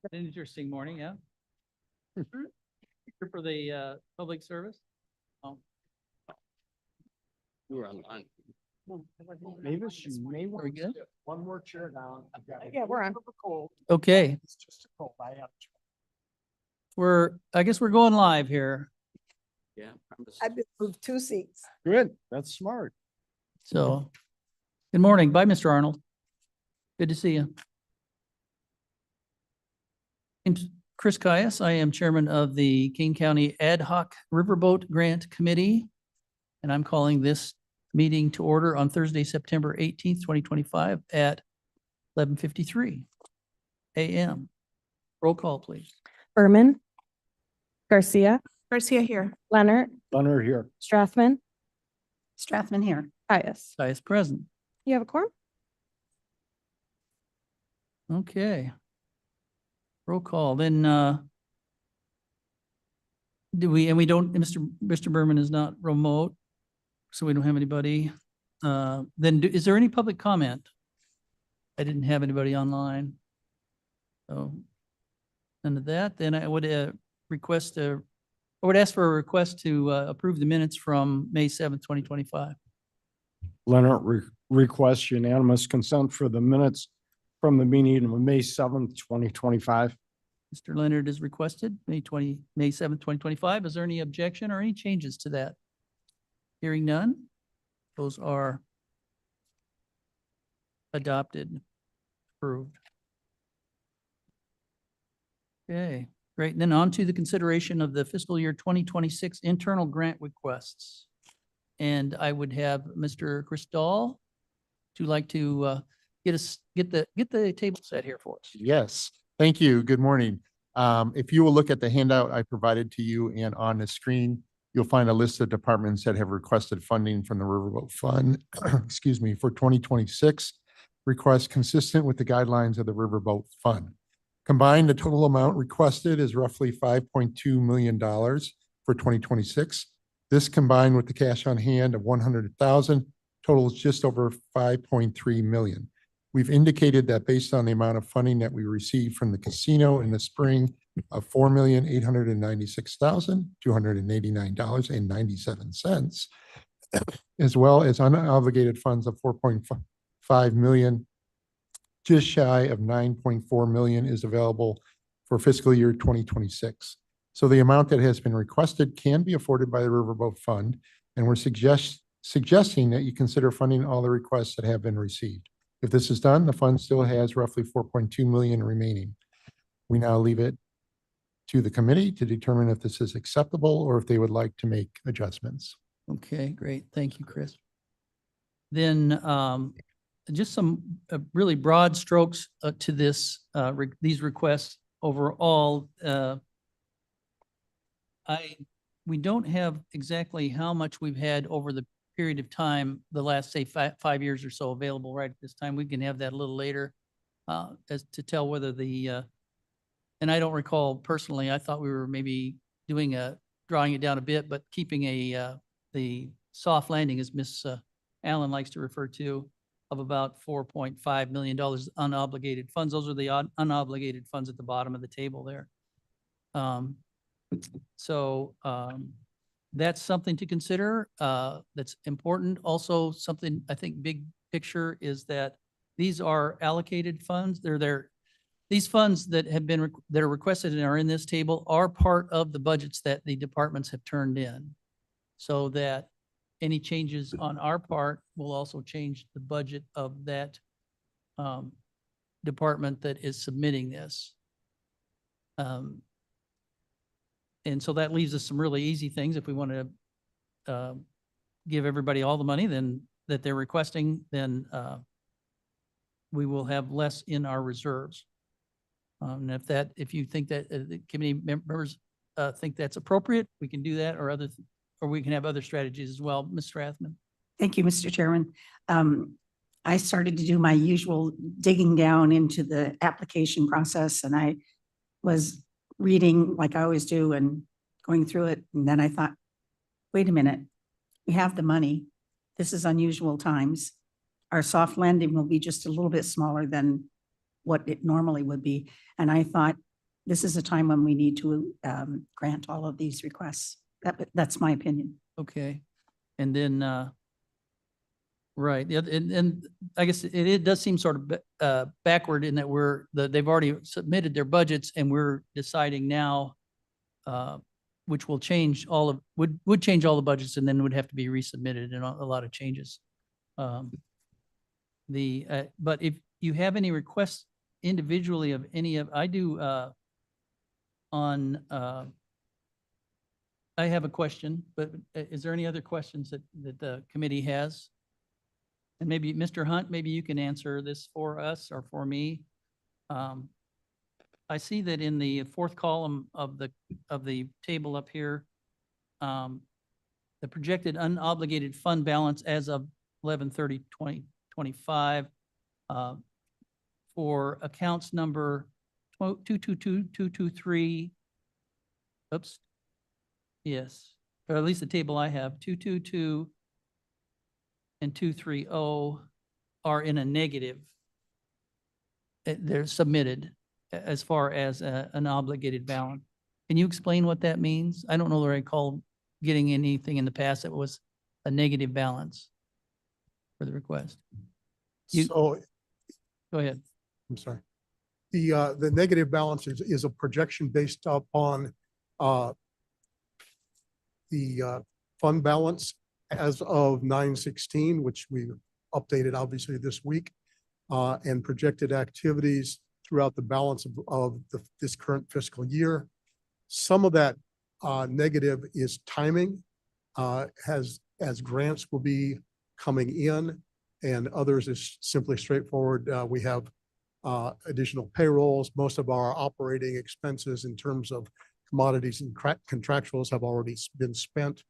An interesting morning, yeah. Here for the public service. Oh, You were online. Mavis, you may want Very to good. sit one more chair down. I've got a Yeah, we're little on. bit of a cold. okay, It's just a cold. I have. I guess we're going live here. Yeah. I've been moved 2 seats. Good, that's smart. So, good morning. Bye, Mr. Arnold. Good to see you. I'm Chris Caius. I am chairman of the Kane County Ad Hoc Riverboat Grant Committee. And I'm calling this meeting to order on Thursday, September 18th, 2025 at 11:53 a.m. Roll call, please. Berman, Garcia, Garcia here. Leonard, Leonard here. Strathman, Strathman here. Caius. Caius present. You have a quorum? Okay. Roll call, then, we don't, Mr. Berman is not remote, so we don't have anybody. Then is there any public comment? I didn't have anybody online. So, none of that, then I would I would ask for a request to approve the minutes from May 7th, 2025. Leonard requests unanimous consent for the minutes from the meeting of May 7th, 2025. Mr. Leonard is requested, May 7th, 2025. Is there any objection or any changes to that? Hearing none, those are adopted, approved. Okay, great. Then on to the consideration of the fiscal year 2026 internal grant requests. And I would have Mr. Chris Dahl, would you like to get the table set here for us? Yes, thank you. Good morning. If you will look at the handout I provided to you and on the screen, you'll find a list of departments that have requested funding from the Riverboat Fund, excuse me, for 2026 requests consistent with the guidelines of the Riverboat Fund. Combined, the total amount requested is roughly $5.2 million for 2026. This combined with the cash on hand of 100,000 totals just over 5.3 million. We've indicated that based on the amount of funding that we received from the casino in the spring of $4,896,289.97, as well as unobligated funds of 4.5 million, just shy of 9.4 million is available for fiscal year 2026. So the amount that has been requested can be afforded by the Riverboat Fund, and we're suggesting that you consider funding all the requests that have been received. If this is done, the fund still has roughly 4.2 million remaining. We now leave it to the committee to determine if this is acceptable or if they would like to make adjustments. Okay, great. Thank you, Chris. Then just some really broad strokes to these requests overall. We don't have exactly how much we've had over the period of time, the last, say, 5 years or so available right at this time. We can have that a little later as to tell whether and I don't recall personally, I thought we were maybe drawing it down a bit, but keeping the soft landing, as Miss Allen likes to refer to, of about $4.5 million unobligated funds. Those are the unobligated funds at the bottom of the table there. That's something to consider. That's important. Also, something I think big picture is that these are allocated funds. These funds that are requested and are in this table are part of the budgets that the departments have turned in. So that any changes on our part will also change the budget of that department that is submitting this. And so that leaves us some really easy things. If we want to give everybody all the money that they're requesting, then we will have less in our reserves. And if you think that the committee members think that's appropriate, we can do that, or we can have other strategies as well. Ms. Strathman. Thank you, Mr. Chairman. I started to do my usual digging down into the application process, and I was reading like I always do and going through it. And then I thought, wait a minute, we have the money. This is unusual times. Our soft landing will be just a little bit smaller than what it normally would be. And I thought, this is a time when we need to grant all of these requests. That's my opinion. Okay. And then, right, the other, and I guess it does seem sort of backward in that they've already submitted their budgets and we're deciding now, which will change would change all the budgets and then would have to be resubmitted and a lot of changes. But if you have any requests individually of any of, I do, I have a question, but is there any other questions that the committee has? And maybe Mr. Hunt, maybe you can answer this for us or for me. I see that in the fourth column of the table up here, the projected unobligated fund balance as of 11/30/2025 for accounts number 222223. Oops. Yes, or at least the table I have, 222 and 230 are in a negative. They're submitted as far as an obligated balance. Can you explain what that means? I don't know that I recall getting anything in the past that was a negative balance for the request. So, Go ahead. I'm sorry. The negative balance is a projection based upon the fund balance as of 9/16, which we updated obviously this week, and projected activities throughout the balance of this current fiscal year. Some of that negative is timing, as grants will be coming in, and others is simply straightforward. We have additional payrolls. Most of our operating expenses in terms of commodities and contractuals have already been spent.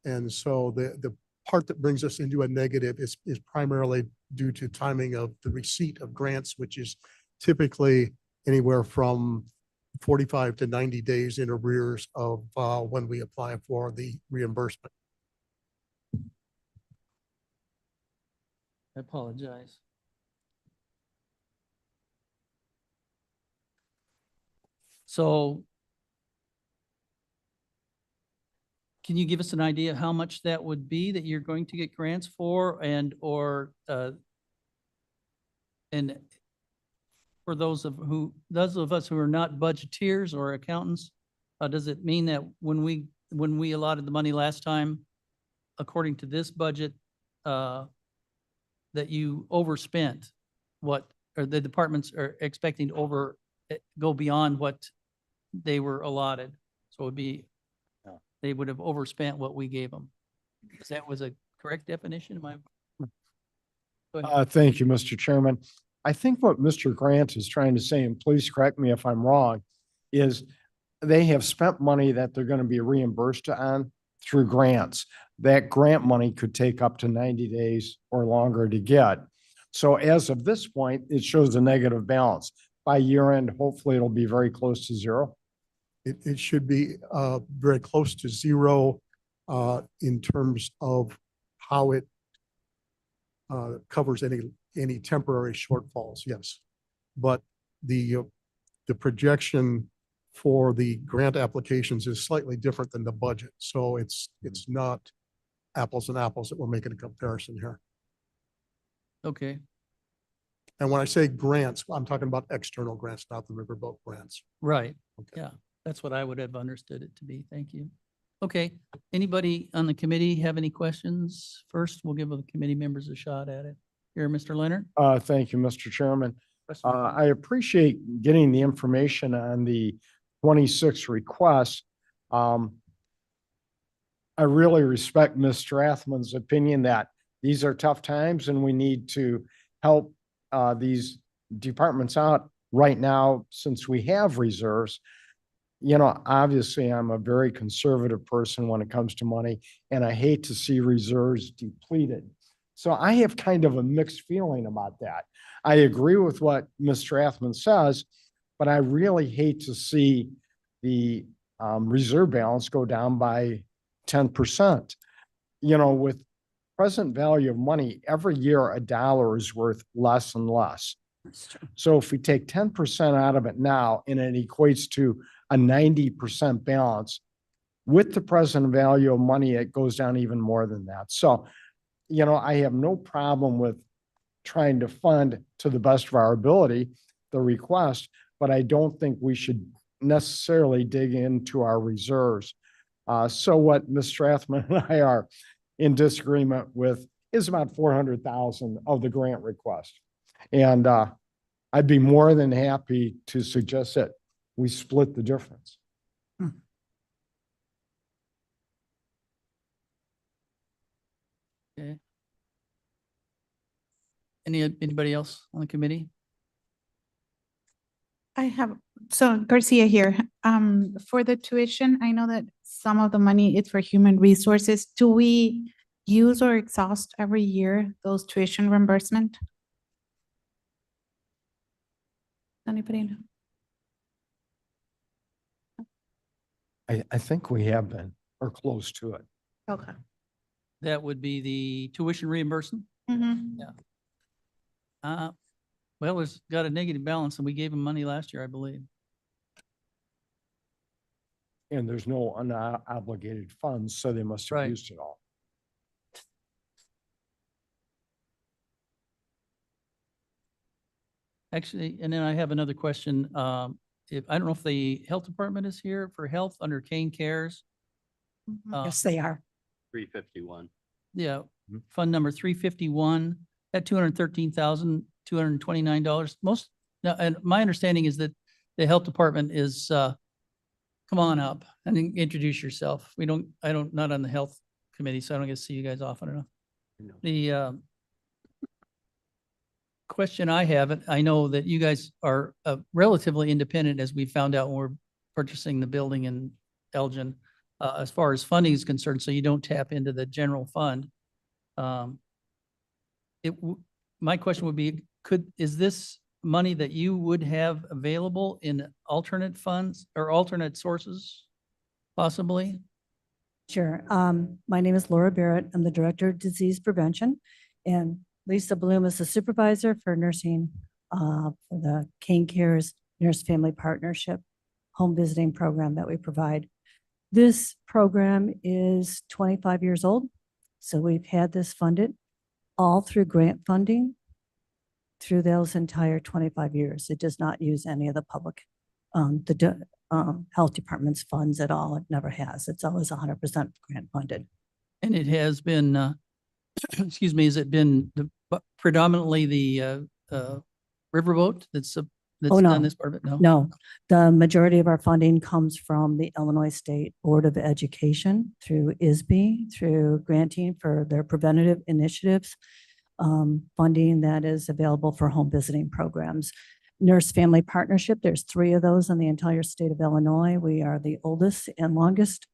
And so the part that brings us into a negative is primarily due to timing of the receipt of grants, which is typically anywhere from 45 to 90 days in arrears of when we apply for the reimbursement. I apologize. So can you give us an idea of how much that would be that you're going to get grants for and for those of us who are not budgeteers or accountants, does it mean that when we allotted the money last time, according to this budget, that you overspent or the departments are expecting to go beyond what they were allotted? So it would be, they would have overspent what we gave them. Is that was a correct definition? Go ahead. Thank you, Mr. Chairman. I think what Mr. Grant is trying to say, and please correct me if I'm wrong, is they have spent money that they're going to be reimbursed on through grants. That grant money could take up to 90 days or longer to get. So as of this point, it shows a negative balance. By year end, hopefully it'll be very close to zero. It should be very close to zero in terms of how it covers any temporary shortfalls, yes. But the projection for the grant applications is slightly different than the budget. So it's not apples and apples that we're making a comparison here. Okay. And when I say grants, I'm talking about external grants, not the Riverboat grants. Right. Okay. Yeah, that's what I would have understood it to be. Thank you. Okay. Anybody on the committee have any questions? First, we'll give the committee members a shot at it. Here, Mr. Leonard. Thank you, Mr. Chairman. I appreciate getting the information on the 26 requests. I really respect Ms. Strathman's opinion that these are tough times and we need to help these departments out right now since we have reserves. You know, obviously I'm a very conservative person when it comes to money and I hate to see reserves depleted. So I have kind of a mixed feeling about that. I agree with what Ms. Strathman says, but I really hate to see the reserve balance go down by 10%. You know, with present value of money, every year a dollar is worth less and less. That's true. So if we take 10% out of it now and it equates to a 90% balance, with the present value of money, it goes down even more than that. So, I have no problem with trying to fund to the best of our ability the request, but I don't think we should necessarily dig into our reserves. So what Ms. Strathman and I are in disagreement with is about 400,000 of the grant request. And I'd be more than happy to suggest that we split the difference. Okay. Anybody else on the committee? I have, so Garcia here, for the tuition, I know that some of the money is for human resources. Do we use or exhaust every year those tuition reimbursement? Anybody know? I think we have been, or close to it. Okay. That would be the tuition reimbursement. Mhm. Well, it's got a negative balance and we gave them money last year, I believe. And there's no unobligated funds, so they must have Right. used it all. Actually, and then I have another question. If, I don't know if the health department is here for health under Kane Cares. Mhm. Yes, they are. 351. Yeah, Mhm. fund number 351, at $213,229. Most, now, and my understanding is that the health department is, come on up and introduce yourself. Not on the health committee, so I don't get to see you guys often enough. No. The question I have, and I know that you guys are relatively independent, as we found out when we're purchasing the building in Elgin, as far as funding is concerned, so you don't tap into the general fund. My question would be, is this money that you would have available in alternate funds or alternate sources, possibly? Sure. My name is Laura Barrett. I'm the Director of Disease Prevention. And Lisa Bloom is the supervisor for nursing for the Kane Cares Nurse Family Partnership home visiting program that we provide. This program is 25 years old. So we've had this funded all through grant funding through those entire 25 years. It does not use any of the public, health department's funds at all. It never has. It's always 100% grant funded. And it has been, excuse me, has it been predominantly the Riverboat that's Oh, no. done this part of it? No? No, the majority of our funding comes from the Illinois State Board of Education through ISB, through granting for their preventative initiatives, funding that is available for home visiting programs. Nurse Family Partnership, there's 3 of those in the entire state of Illinois. We are the oldest and longest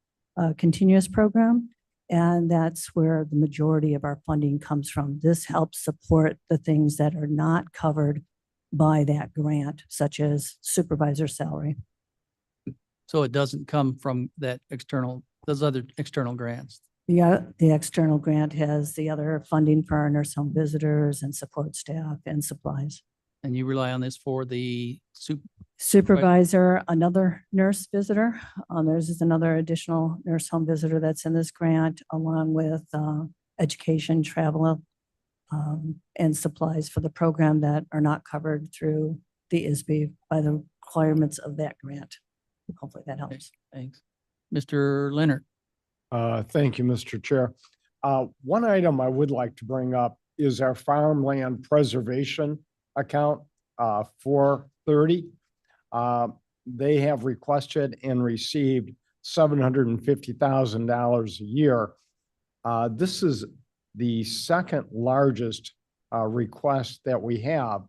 continuous program, and that's where the majority of our funding comes from. This helps support the things that are not covered by that grant, such as supervisor salary. So it doesn't come from that external, those other external grants? The external grant has the other funding for our nurse home visitors and support staff and supplies. And you rely on this for the Supervisor, another nurse visitor. There's just another additional nurse home visitor that's in this grant, along with education, travel, and supplies for the program that are not covered through the ISB by the requirements of that grant. Hopefully that helps. Thanks. Mr. Leonard. Thank you, Mr. Chair. One item I would like to bring up is our farmland preservation account, 430. They have requested and received $750,000 a year. This is the second largest request that we have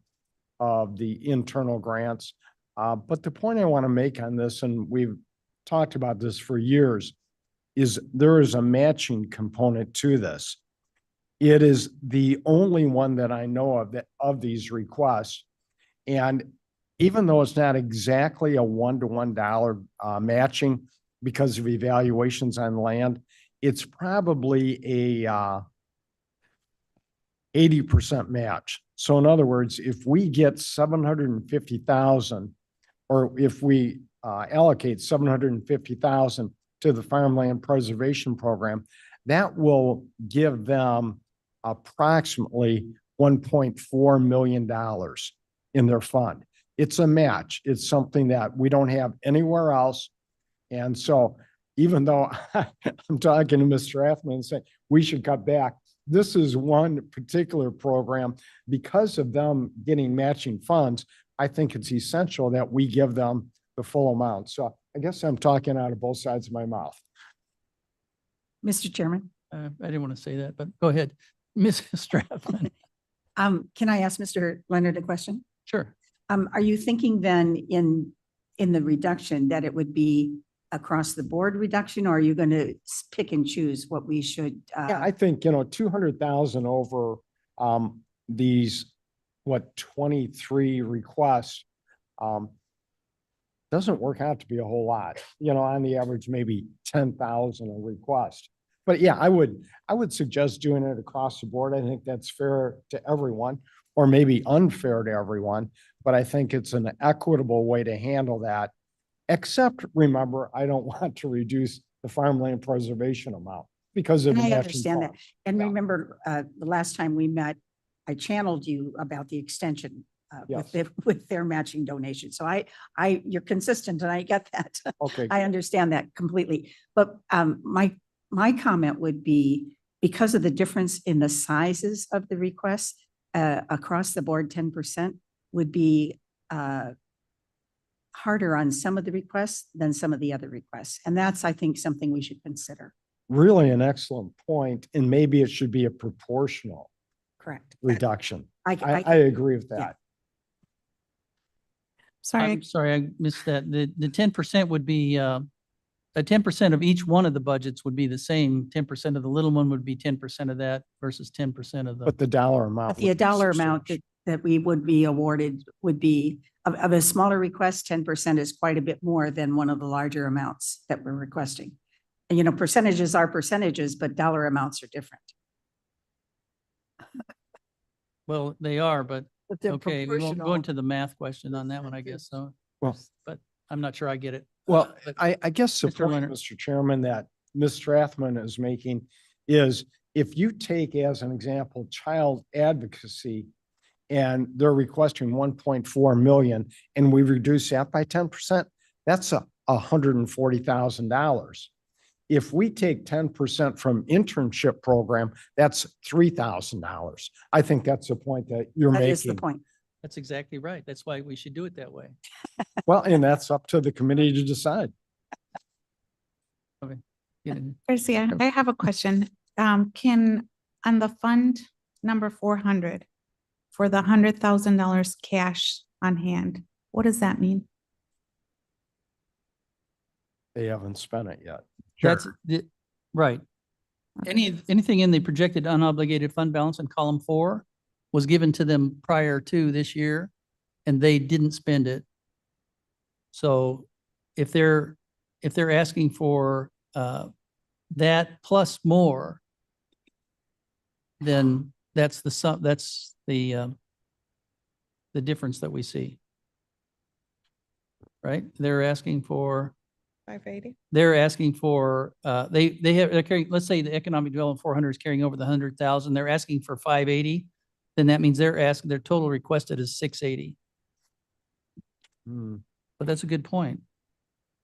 of the internal grants. But the point I want to make on this, and we've talked about this for years, is there is a matching component to this. It is the only one that I know of these requests. And even though it's not exactly a $1-to-1 matching because of evaluations on land, it's probably a 80% match. So in other words, if we get 750,000, or if we allocate 750,000 to the farmland preservation program, that will give them approximately $1.4 million in their fund. It's a match. It's something that we don't have anywhere else. And so even though I'm talking to Mr. Athman and saying we should cut back, this is one particular program, because of them getting matching funds, I think it's essential that we give them the full amount. So I guess I'm talking out of both sides of my mouth. Mr. Chairman, I didn't want to say that, but go ahead. Mrs. Strathman. can I ask Mr. Leonard a question? Sure. Are you thinking then in the reduction that it would be across the board reduction, or are you going to pick and choose what we should? Yeah, I think, 200,000 over these, 23 requests doesn't work out to be a whole lot, on the average, maybe 10,000 a request. But yeah, I would suggest doing it across the board. I think that's fair to everyone, or maybe unfair to everyone, but I think it's an equitable way to handle that. Except, remember, I don't want to reduce the farmland preservation amount because of And the I matching understand that. funds. And Yeah. remember, the last time we met, I channeled you about the extension Yes. with their matching donation. So you're consistent and I get that. Okay, I understand that completely. But my comment would be, because of the difference in the sizes of the requests, across the board, 10% would be harder on some of the requests than some of the other requests. And that's, I think, something we should consider. really an excellent point, and maybe it should be a proportional Correct. reduction. I I agree with yeah. that. Sorry, I'm sorry, I missed that. The 10% would be, 10% of each one of the budgets would be the same. 10% of the little one would be 10% of that versus 10% of the. But the dollar amount. But the would be dollar amount substantial. that we would be awarded would be, of a smaller request, 10% is quite a bit more than one of the larger amounts that we're requesting. And percentages are percentages, but dollar amounts are different. Well, they are, but But they're okay, we won't go proportional. into the math question on that one, I guess, so. Well- But I'm not sure I get it. Well, But I guess the Mr. point, Leonard. Mr. Chairman, that Ms. Strathman is making is, if you take as an example, child advocacy, and they're requesting 1.4 million, and we reduce that by 10%, that's $140,000. If we take 10% from internship program, that's $3,000. I think that's the point that you're That making. is the point. That's exactly right. That's why we should do it that way. Well, and that's up to the committee to decide. Get it? Garcia, I have a question. Can, on the fund number 400, for the $100,000 cash on hand, what does that mean? They haven't spent it yet. That's the, right. Anything in the projected unobligated fund balance in column 4 was given to them prior to this year, and they didn't spend it. So if they're asking for that plus more, then that's the sum, that's the difference that we see. Right? They're asking for 580? they're asking for, they're carrying, let's say the economic development 400 is carrying over the 100,000, they're asking for 580, then that means their total requested is 680. Hmm. But that's a good point.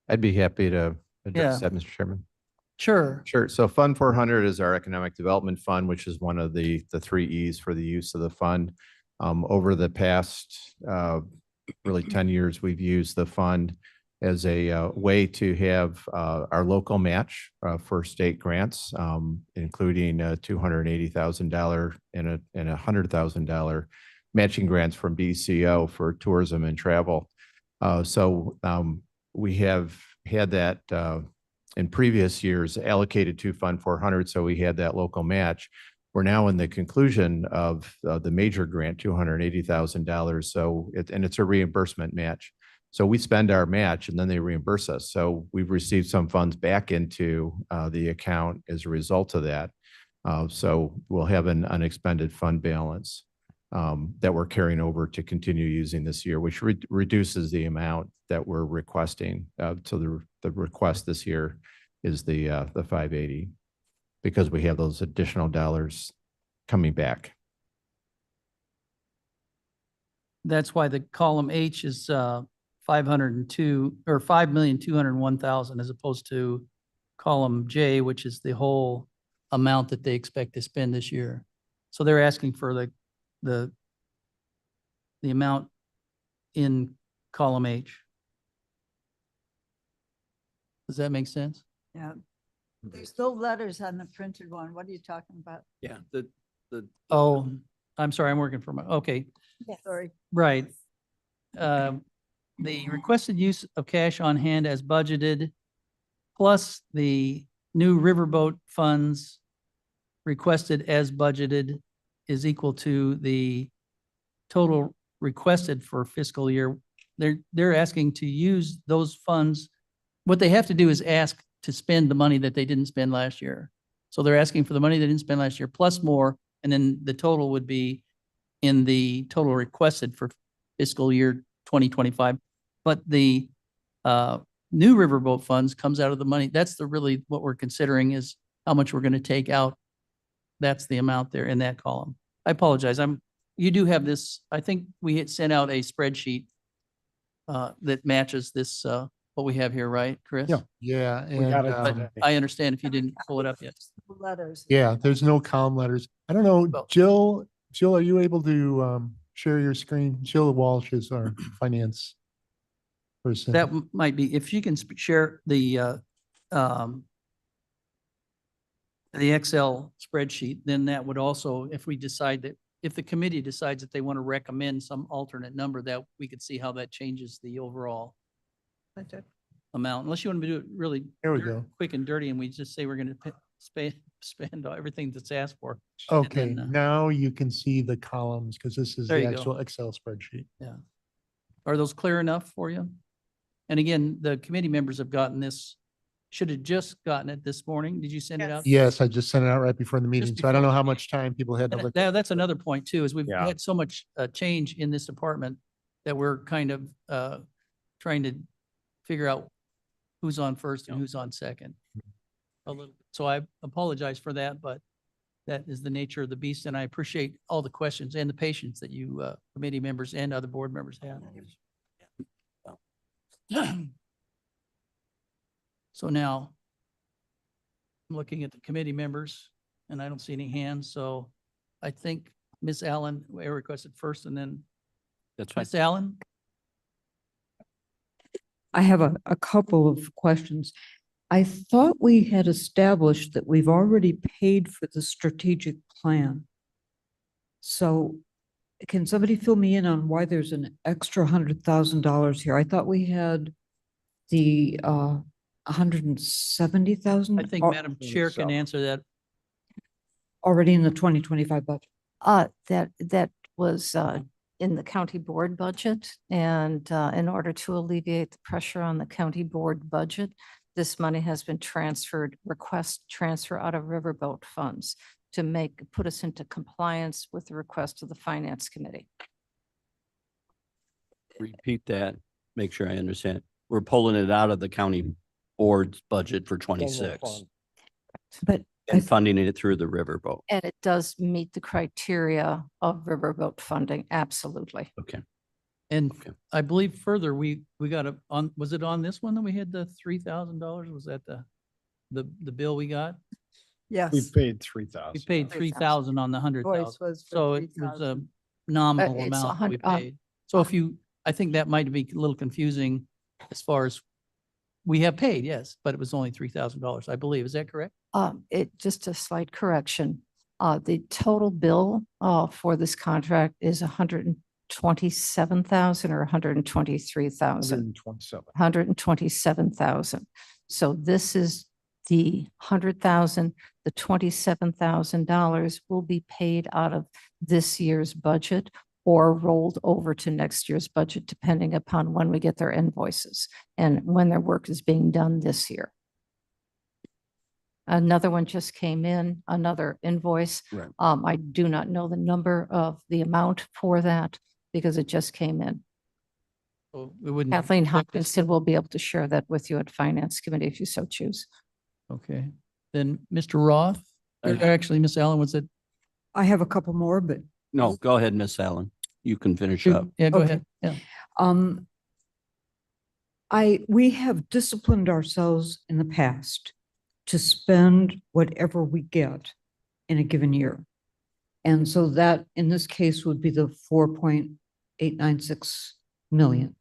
I'd be happy to Yeah. address that, Mr. Chairman. Sure. Sure. So Fund 400 is our economic development fund, which is one of the 3 E's for the use of the fund. Over the past really 10 years, we've used the fund as a way to have our local match for state grants, including a $280,000 and a $100,000 matching grants from BCO for tourism and travel. So we have had that in previous years allocated to Fund 400, so we had that local match. We're now in the conclusion of the major grant, $280,000. So it's a reimbursement match. So we spend our match and then they reimburse us. So we've received some funds back into the account as a result of that. So we'll have an unexpended fund balance. that we're carrying over to continue using this year, which reduces the amount that we're requesting. So the request this year is the 580 because we have those additional dollars coming back. That's why the column H is 502 or 5,201,000 as opposed to column J, which is the whole amount that they expect to spend this year. So they're asking for the amount in column H. Does that make sense? Yeah. There's no letters on the printed one. What are you talking about? Yeah, the. Oh, I'm sorry, I'm working from, okay, Sorry. right. The requested use of cash on hand as budgeted, plus the new Riverboat funds requested as budgeted is equal to the total requested for fiscal year. They're asking to use those funds. What they have to do is ask to spend the money that they didn't spend last year. So they're asking for the money they didn't spend last year plus more, and then the total would be in the total requested for fiscal year 2025. But the new Riverboat funds comes out of the money. That's really what we're considering is how much we're going to take out. That's the amount there in that column. I apologize. You do have this, I think we had sent out a spreadsheet that matches this, what we have here, right, Chris? Yeah. Yeah. We got and, it But today. I understand if you didn't pull it up yet. Letters. Yeah, there's no column letters. I don't know, Well- Jill, are you able to share your screen? Jill Walsh is our finance person. That might be, if you can share the Excel spreadsheet, then that would also, if we decide that, if the committee decides that they want to recommend some alternate number, that we could see how that changes the overall amount, unless you want to do it really There we go. quick and dirty, and we just say we're going to spend everything that's asked for. Okay, then, now you can see the columns because this is There the you go. actual Excel spreadsheet. Are those clear enough for you? And again, the committee members have gotten this, should have just gotten it this morning. Did you send it out? Yes, I just sent it out right before the meeting, so I don't before know how the much time people had to And look. that's another point too, is we've Yeah. had so much change in this department that we're kind of trying to figure out who's on first and who's on second. A little, so I apologize for that, but that is the nature of the beast, and I appreciate all the questions and the patience that you committee members and other board members have. So now I'm looking at the committee members and I don't see any hands, so I think Ms. Allen, I requested first and then That's fine. Ms. Allen. I have a couple of questions. I thought we had established that we've already paid for the strategic plan. So can somebody fill me in on why there's an extra $100,000 here? I thought we had the $170,000. I think Madam Chair can answer that. Already in the 2025 budget. That was in the county board budget. And in order to alleviate the pressure on the county board budget, this money has been transferred, request transfer out of Riverboat funds to put us into compliance with the request of the Finance Committee. Repeat that, make sure I understand. We're pulling it out of the county board's budget for 26 But and funding it through the Riverboat. And it does meet the criteria of Riverboat funding, absolutely. Okay. And Okay. I believe further, we got was it on this one that we had the $3,000? Was that the bill we got? Yes. We paid We 3,000. paid 3,000 on the 100,000. Voice was for So it was a 3,000. nominal It's amount that we 100 paid. So if you, I think that might be a little confusing as far as we have paid, yes, but it was only $3,000, I believe. Is that correct? Just a slight correction. The total bill for this contract is 127,000 or 123,000. 127. 127,000. So this is the 100,000, the $27,000 will be paid out of this year's budget or rolled over to next year's budget, depending upon when we get their invoices and when their work is being done this year. Another one just came in, another invoice. Right. I do not know the number of the amount for that because it just came in. So we wouldn't. Kathleen expect this- Hopkinson will be able to share that with you at Finance Committee if you so choose. Okay, then Mr. Roth, or actually, Miss Allen, was it? I have a couple more, but No, go ahead, Miss Allen. You can finish up. Yeah, go Okay. ahead. Yeah. Um, we have disciplined ourselves in the past to spend whatever we get in a given year. And so that in this case would be the 4.896 million.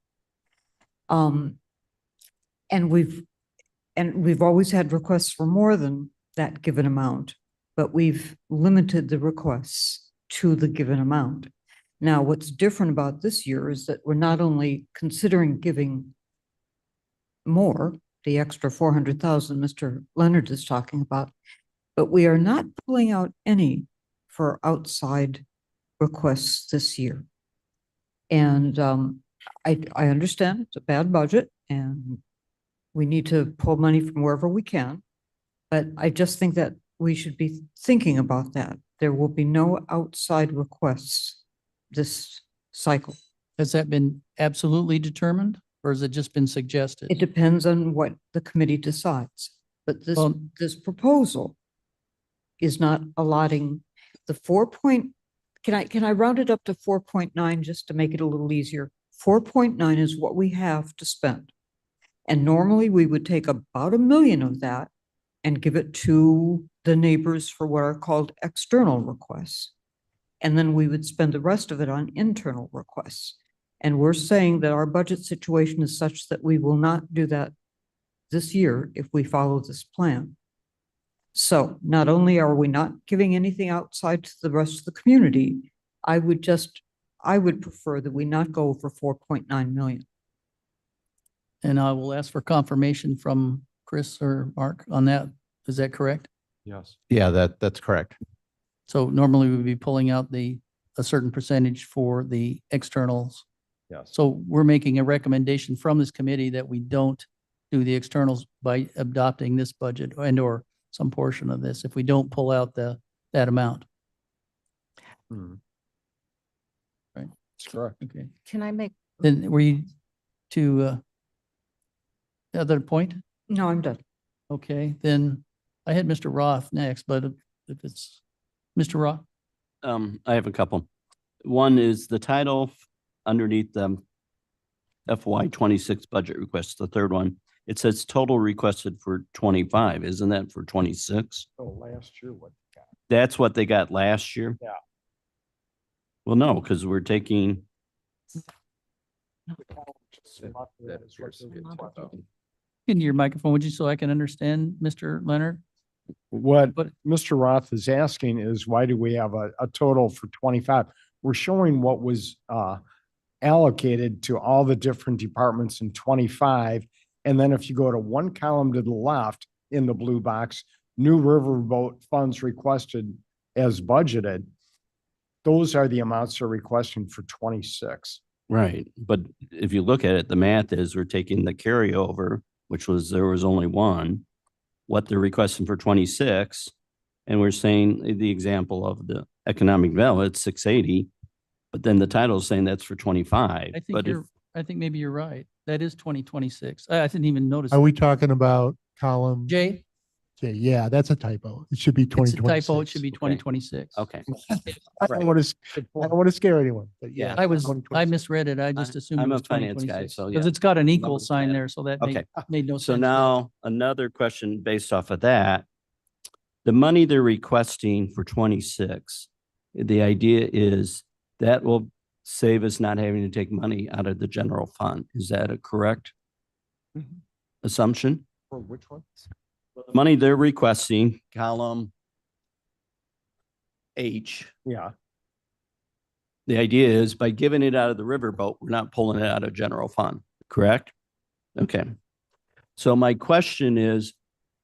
And we've always had requests for more than that given amount, but we've limited the requests to the given amount. Now, what's different about this year is that we're not only considering giving more, the extra 400,000 Mr. Leonard is talking about, but we are not pulling out any for outside requests this year. And I understand it's a bad budget and we need to pull money from wherever we can. But I just think that we should be thinking about that. There will be no outside requests this cycle. Has that been absolutely determined or has it just been suggested? It depends on what the committee decides. But Well- this proposal is not allotting the 4 point, can I round it up to 4.9 just to make it a little easier? 4.9 is what we have to spend. And normally we would take about $1 million of that and give it to the neighbors for what are called external requests. And then we would spend the rest of it on internal requests. And we're saying that our budget situation is such that we will not do that this year if we follow this plan. So not only are we not giving anything outside to the rest of the community, I would prefer that we not go over 4.9 million. And I will ask for confirmation from Chris or Mark on that. Is that correct? Yes. Yeah, that's correct. So normally we'd be pulling out a certain percentage for the externals. Yes. So we're making a recommendation from this committee that we don't do the externals by adopting this budget and or some portion of this if we don't pull out that amount. Hmm. Right. That's correct. Okay. Can I make, Then were you to the other point? No, I'm done. Okay, then I had Mr. Roth next, but if it's Mr. Roth, I have a couple. One is the title underneath the FY 26 budget request, the third one. It says total requested for 25. Isn't that for 26? Oh, last year, what? That's what they got last year? Yeah. Well, no, because we're taking, into your microphone, would you, so I can understand, Mr. Leonard? What But- Mr. Roth is asking is why do we have a total for 25? We're showing what was allocated to all the different departments in 25. And then if you go to one column to the left in the blue box, new Riverboat funds requested as budgeted. Those are the amounts they're requesting for 26. right. But if you look at it, the math is we're taking the carryover, which was, there was only one, what they're requesting for 26. And we're saying the example of the economic development, 680, but then the title is saying that's for 25. I think But if, I think maybe you're right. That is 2026. I didn't even notice. Are we talking about column? Jay, J? Yeah, that's a typo. It should be it's a 2026. typo. It should be 2026. okay. I don't want to scare anyone, but yeah. Yeah. I 2026. misread it. I just assumed it I'm a was finance guy, 2026. so Because yeah. it's got an equal Numbers sign matter. there, so that Okay. made no sense. So there. now another question based off of that. The money they're requesting for 26, the idea is that will save us not having to take money out of the general fund. Is that a correct assumption? For which one? The money they're requesting, column H, Yeah. the idea is by giving it out of the riverboat, we're not pulling it out of general fund, correct? Okay. So my question is,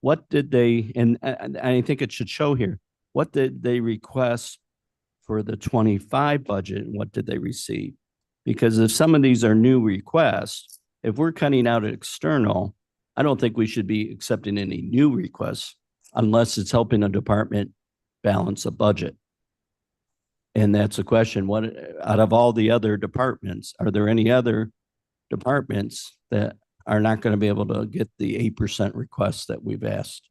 what did they, and I think it should show here, what did they request for the 25 budget and what did they receive? Because if some of these are new requests, if we're cutting out external, I don't think we should be accepting any new requests unless it's helping a department balance a budget. And that's a question, what, out of all the other departments, are there any other departments that are not going to be able to get the 8% requests that we've asked?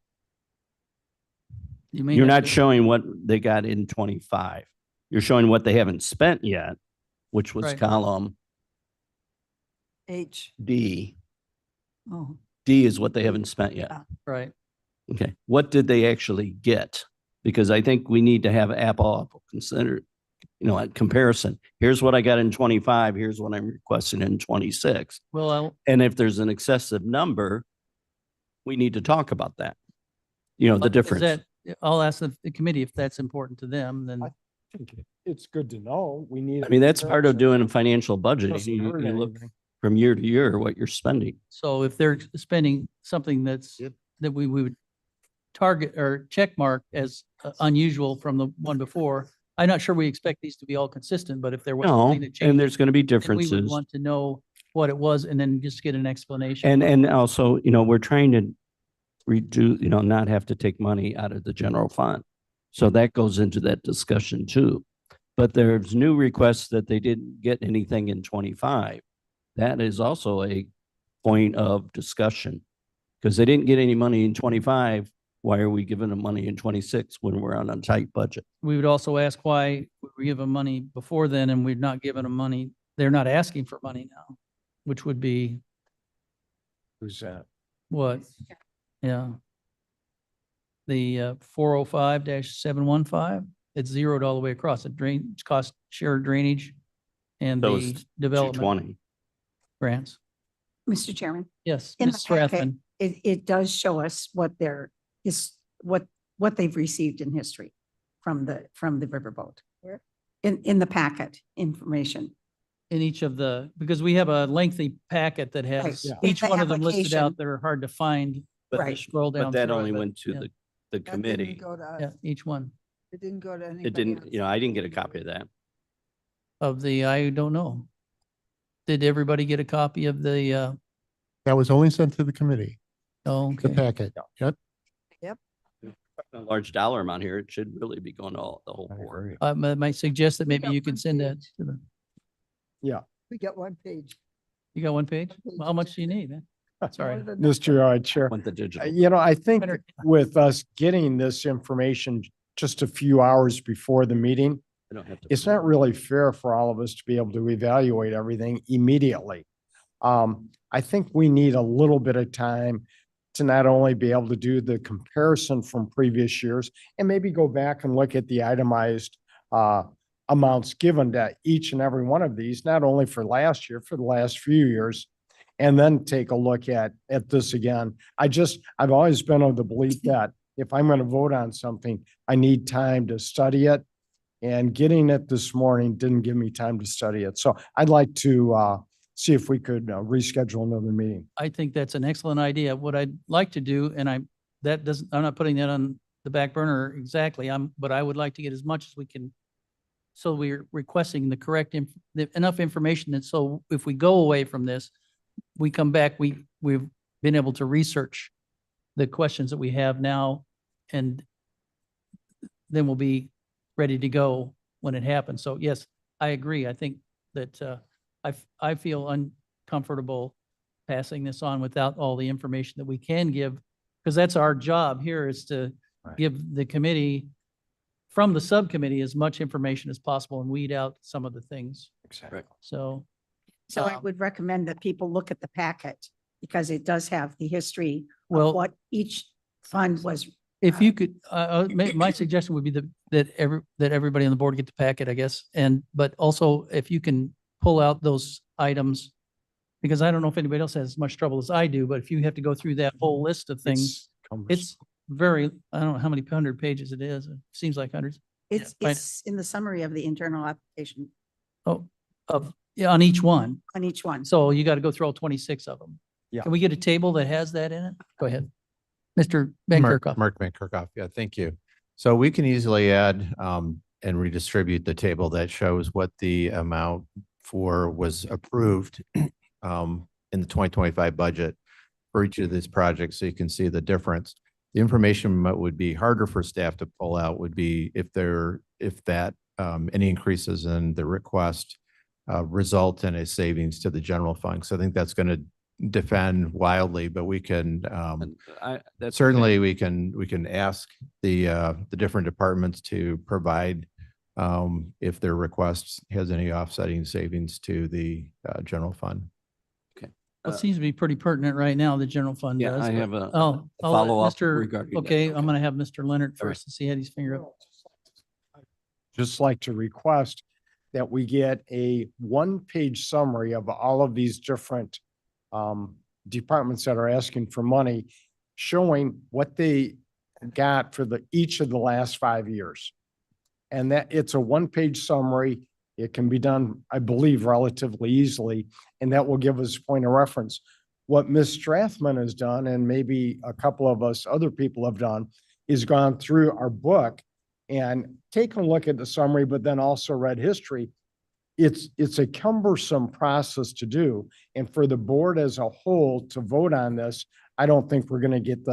You may You're have not to- showing what they got in 25. You're showing what they haven't spent yet, which was Right. column H. D. Oh, D is what they haven't spent yet. Right. Okay. What did they actually get? Because I think we need to have apple consider, a comparison. Here's what I got in 25. Here's what I'm requesting in 26. Well, And if there's an excessive number, we need to talk about that. The is difference. that, I'll ask the committee if that's important to them, then. I think it's good to know. We need. I mean, that's part of doing a financial budgeting. Doesn't You hurt look anything. from year to year what you're spending. So if they're spending something that we would target or check mark as unusual from the one before, I'm not sure we expect these to be all consistent, but if there was No, something that and changed, there's going to be then we would differences. want to know what it was and then just get an explanation. And also, we're trying to reduce, not have to take money out of the general fund. So that goes into that discussion too. But there's new requests that they didn't get anything in 25. That is also a point of discussion. Because they didn't get any money in 25. Why are we giving them money in 26 when we're on a tight budget? We would also ask why we give them money before then and we're not giving them money. They're not asking for money now, which would be Who's that? what? Yeah. The 405-715, it's zeroed all the way across. It cost shared drainage and So the it's development 220. grants. Mr. Chairman, Yes, in the Ms. packet, Strathman. it does show us what what they've received in history from the Riverboat. Where? In the packet information. In each of the, because we have a lengthy packet that has Yeah. each The one of them listed out application. that are hard to find. But Right. Scroll down. But that through it, only but went to yeah. the that didn't committee. go to Yeah, us. each one It didn't go to anybody. It didn't, else. I didn't get a copy of that. of the, I don't know. Did everybody get a copy of the, That was only sent to the committee, oh, the okay. packet. Yep. A large dollar amount here. It should really be going to the whole board. I might suggest that maybe got you can one send that page. to the, We got one page. you got one page? One page. Well, how much do you need? Sorry. More than that. Mr. Chair, Went the digital. I think Better- with us getting this information just a few hours before the meeting, I don't have to. it's not really fair for all of us to be able to evaluate everything immediately. I think we need a little bit of time to not only be able to do the comparison from previous years and maybe go back and look at the itemized amounts given to each and every one of these, not only for last year, for the last few years, and then take a look at this again. I've always been of the belief that if I'm going to vote on something, I need time to study it. And getting it this morning didn't give me time to study it. So I'd like to see if we could reschedule another meeting. I think that's an excellent idea. What I'd like to do, and I'm not putting that on the back burner exactly, but I would like to get as much as we can. So we're requesting the correct, enough information that so if we go away from this, we come back, we've been able to research the questions that we have now, and then we'll be ready to go when it happens. So yes, I agree. I think that I feel uncomfortable passing this on without all the information that we can give, because that's our job here is to give the committee from the subcommittee as much information as possible and weed out some of the things. Exactly. So I would recommend that people look at the packet because it does have the history Well- of what each fund was. If you could, my suggestion would be that everybody on the board get the packet, I guess. But also if you can pull out those items, because I don't know if anybody else has as much trouble as I do, but if you have to go through that whole list of things, it's very, I don't know how many 100 pages it is. It seems like hundreds. It's fine. in the summary of the internal application Yeah, on each one. on each one. So you got to go through all 26 of them. Yeah. Can we get a table that has that in it? Go ahead. Mr. Van Mark Kerkhoff. Van Kerkhoff. Yeah, thank you. So we can easily add and redistribute the table that shows what the amount for was approved in the 2025 budget for each of these projects. So you can see the difference. The information that would be harder for staff to pull out would be if any increases in the request result in a savings to the general fund. So I think that's going to defend wildly, but we can certainly we can ask the different departments to provide if their request has any offsetting savings to the general fund. Well, it seems to be pretty pertinent right now, the general fund Yeah, does. I but- have a Oh, I'll let follow-up Mr. regarding that. Okay, I'm Okay. gonna have Mr. Leonard All right. first to see how he's finger up. Just like to request that we get a one-page summary of all of these different departments that are asking for money, showing what they got for each of the last 5 years. And that it's a one-page summary. It can be done, I believe, relatively easily, and that will give us a point of reference. What Ms. Strathman has done, and maybe a couple of us other people have done, is gone through our book and taken a look at the summary, but then also read history. It's a cumbersome process to do. And for the board as a whole to vote on this, I don't think we're going to get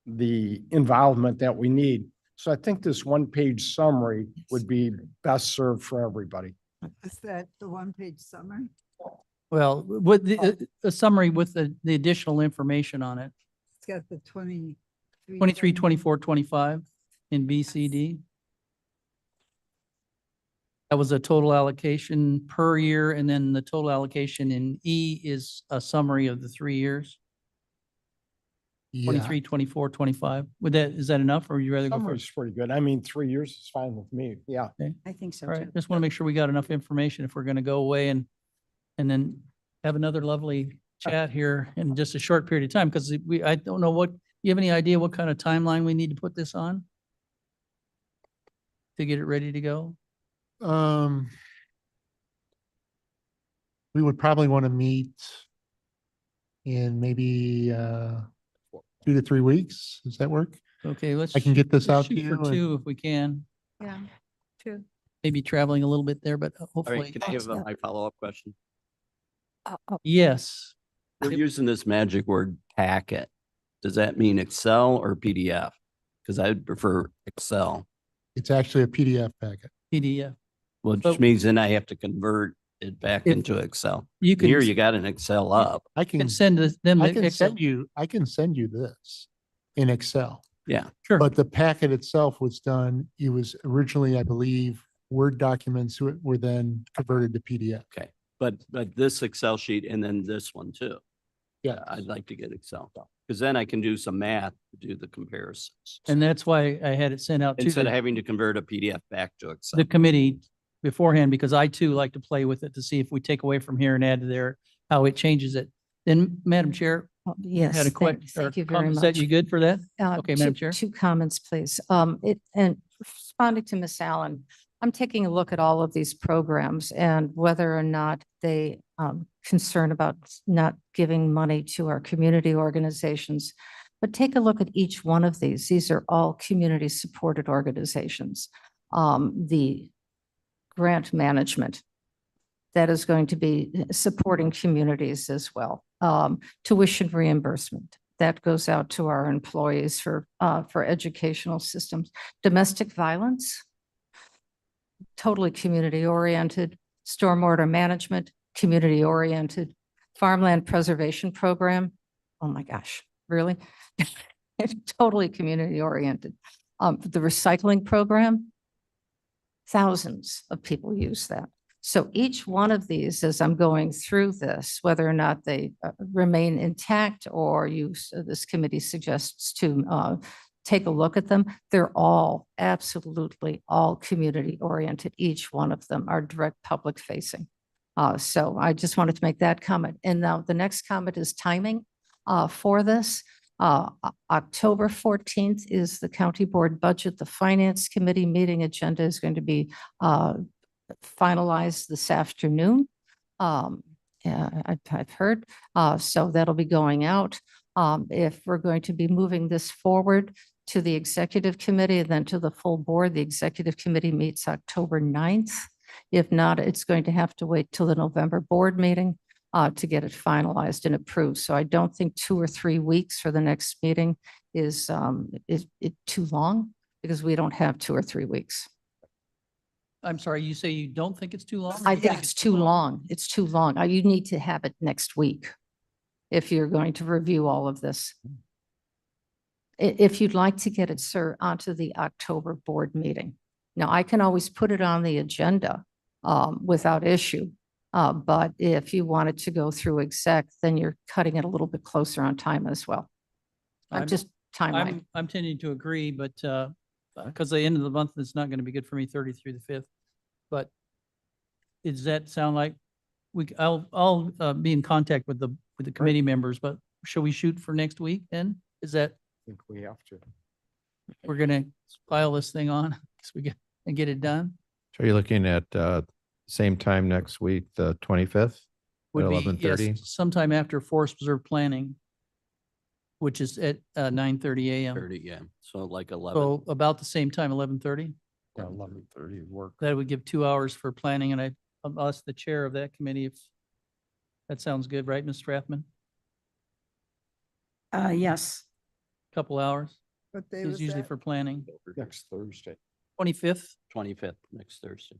the involvement that we need. So I think this one-page summary would be best served for everybody. Is that the one-page summary? Well, with the summary with the additional information on it, It's got the 23. 23, 24, 25 in BCD. That was a total allocation per year, and then the total allocation in E is a summary of the 3 years, Yeah, 23, 24, 25. Is that enough, or would you rather go Summary's first? pretty good. I mean, 3 years is fine with me. Yeah. I think so All too. right, just want to make sure we got enough information if we're going to go away and then have another lovely chat here in just a short period of time, because I don't know you have any idea what kind of timeline we need to put this on? To get it ready to go? we would probably want to meet in maybe 2 to 3 weeks. Does that work? Okay, let's. I can get this let's out to shoot for you and- 2 if we can. Yeah, true. Maybe traveling a little bit there, but All hopefully. right, can I give my follow-up question? Yes. We're using this magic word packet. Does that mean Excel or PDF? Because I'd prefer Excel, It's actually a PDF packet. PDF. which But- means then I have to convert it back If into Excel. You can, Here you got an Excel up. I can can, send them. I the can Excel. send you this in Excel. Yeah, Sure. But the packet itself was done, it was originally, I believe, Word documents were then converted to PDF. okay. But this Excel sheet and then this one too. Yeah. I'd like to get Excel, because then I can do some math to do the comparisons. And that's why I had it sent out to Instead of the having to convert a PDF back to Excel. committee beforehand, because I too like to play with it to see if we take away from here and add to there, how it changes it. Then, Madam Chair, Yes, had a question. thank you very Is much. that you good for that? Uh, Okay, two- Madam Chair. 2 comments, please. And responding to Ms. Allen, I'm taking a look at all of these programs and whether or not they concern about not giving money to our community organizations. But take a look at each one of these. These are all community-supported organizations. The grant management, that is going to be supporting communities as well. Tuition reimbursement, that goes out to our employees for educational systems. Domestic violence, totally community-oriented. Stormwater management, community-oriented. Farmland preservation program, oh my gosh, really? Totally community-oriented. The recycling program, thousands of people use that. So each one of these, as I'm going through this, whether or not they remain intact or this committee suggests to take a look at them, they're all absolutely all community oriented. Each one of them are direct public facing. So I just wanted to make that comment. And now the next comment is timing for this. October 14th is the county board budget. The finance committee meeting agenda is going to be finalized this afternoon. I've heard, so that'll be going out. If we're going to be moving this forward to the executive committee and then to the full board, the executive committee meets October 9th. If not, it's going to have to wait till the November board meeting to get it finalized and approved. So I don't think 2 or 3 weeks for the next meeting is it too long? Because we don't have 2 or 3 weeks. I'm sorry, you say you don't think it's too long? or I you think it's too long. It's too long. You need to have it next week if you're going to review all of this. If you'd like to get it, sir, onto the October board meeting. Now, I can always put it on the agenda without issue. But if you wanted to go through exec, then you're cutting it a little bit closer on time as well. I'm I'm- just timeline. I'm tending to agree, but, because the end of the month is not going to be good for me, 30 through the 5th. But does that sound like I'll be in contact with the committee members, but shall we shoot for next week then? Is that, I think we have to. we're going to pile this thing on so we get it done? So you're looking at same time next week, the 25th? Would be, 11:30? yes, sometime after Forest Preserve Planning, which is at 9:30 a.m. 30, yeah. So like 11. So about the same time, 11:30. Yeah, 11:30 would work. That would give 2 hours for planning, and I'll ask the chair of that committee if that sounds good, right, Ms. Strathman? Yes. Couple hours What day is was usually that? for planning. Next Thursday. 25th, 25th, next Thursday.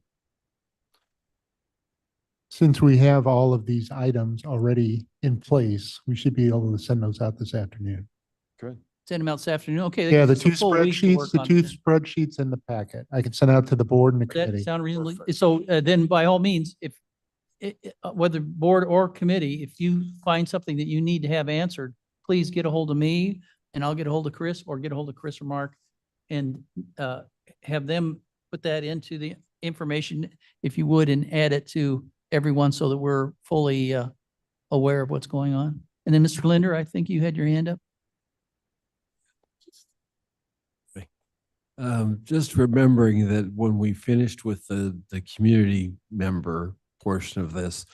Since we have all of these items already in place, we should be able to send those out this afternoon. Good. send them out this afternoon. Okay. that Yeah, the gives us a two full week to work spreadsheets, the on two it. spreadsheets in the packet. I can send out to the board and the That committee. sound reasonably, so then by all means, if, whether board or committee, if you find something that you need to have answered, please get a hold of me and I'll get a hold of Chris or get a hold of Chris or Mark and have them put that into the information, if you would, and add it to everyone so that we're fully aware of what's going on. And then Mr. Linder, I think you had your hand up. Just remembering that when we finished with the community member portion of this,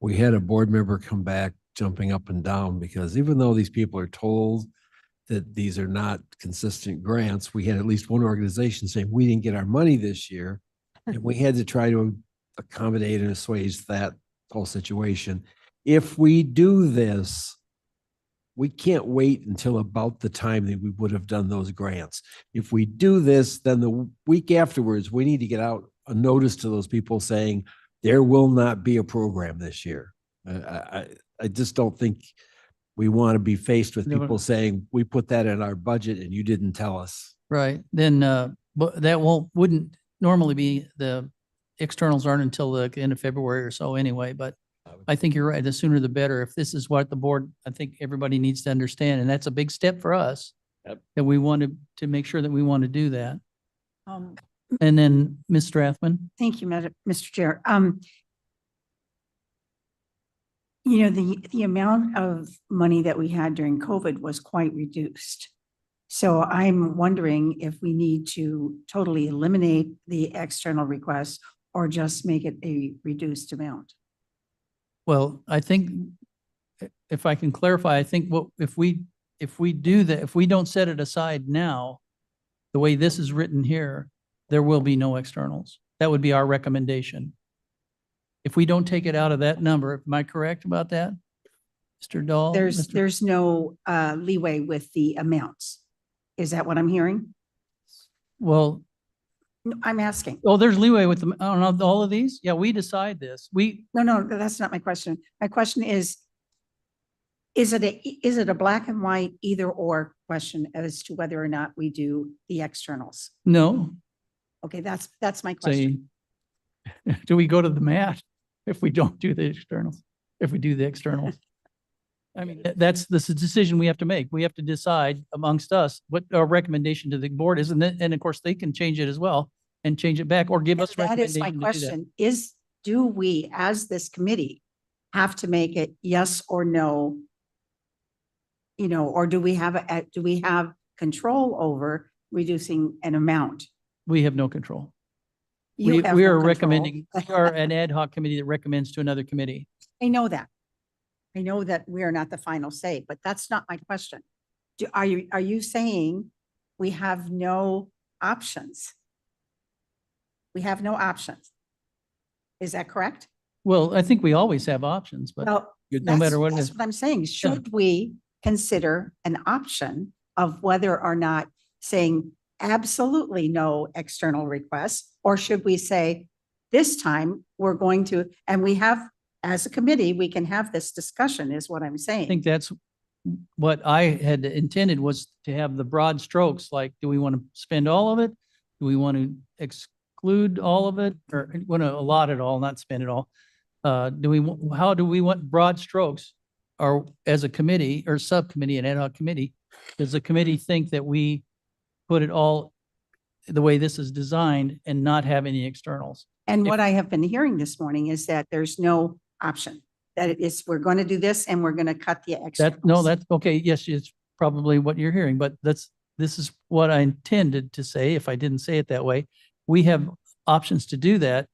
we had a board member come back jumping up and down because even though these people are told that these are not consistent grants, we had at least one organization saying we didn't get our money this year. And we had to try to accommodate and assuage that whole situation. If we do this, we can't wait until about the time that we would have done those grants. If we do this, then the week afterwards, we need to get out a notice to those people saying there will not be a program this year. I just don't think we want to be faced with No, but- people saying, we put that in our budget and you didn't tell us. Right, then, but that wouldn't normally be, the externals aren't until the end of February or so anyway, but I think you're right, the sooner the better. If this is what the board, I think everybody needs to understand, and that's a big step for us. Yep. That we want to make sure that we want to do that. Um, And then Ms. Strathman, Thank you, Mr. Chair. The amount of money that we had during COVID was quite reduced. So I'm wondering if we need to totally eliminate the external requests or just make it a reduced amount. well, I think if I can clarify, I think if we do that, if we don't set it aside now, the way this is written here, there will be no externals. That would be our recommendation. If we don't take it out of that number, am I correct about that? Mr. Dahl? Mr. There's no leeway with the amounts. Is that what I'm hearing? Well, No, I'm asking. oh, there's leeway with them, I don't know, all of these? Yeah, we decide this. No, that's not my question. My question is it a black and white either or question as to whether or not we do the externals? No, Okay, that's my question. say, do we go to the mat if we don't do the externals? If we do the externals? I mean, that's a decision we have to make. We have to decide amongst us what our recommendation to the board is, and of course, they can change it as well and change it back or give us That is recommendation my to do that. question, do we, as this committee, have to make it yes or no? Or do we have control over reducing an amount? We have no control. You We have we no are control. recommending, we are an ad hoc committee that recommends to another committee. I know that. I know that we are not the final say, but that's not my question. Are you saying we have no options? We have no options. Is that correct? Well, I think we always have options, but Well, no matter what it that's is. what I'm saying. Should we consider an option of whether or not saying absolutely no external requests, or should we say, this time we're going to, and we have, as a committee, we can have this discussion, is what I'm I saying. think that's what I had intended, was to have the broad strokes, like, do we want to spend all of it? Do we want to exclude all of it, or want to allot it all, not spend it all? How do we want broad strokes? Or as a committee or subcommittee and ad hoc committee, does the committee think that we put it all the way this is designed and not have any externals? And If- what I have been hearing this morning is that there's no option. That it is, we're going to do this and we're going to cut the extra. That's okay. Yes, it's probably what you're hearing, but this is what I intended to say. If I didn't say it that way, we have options to do that.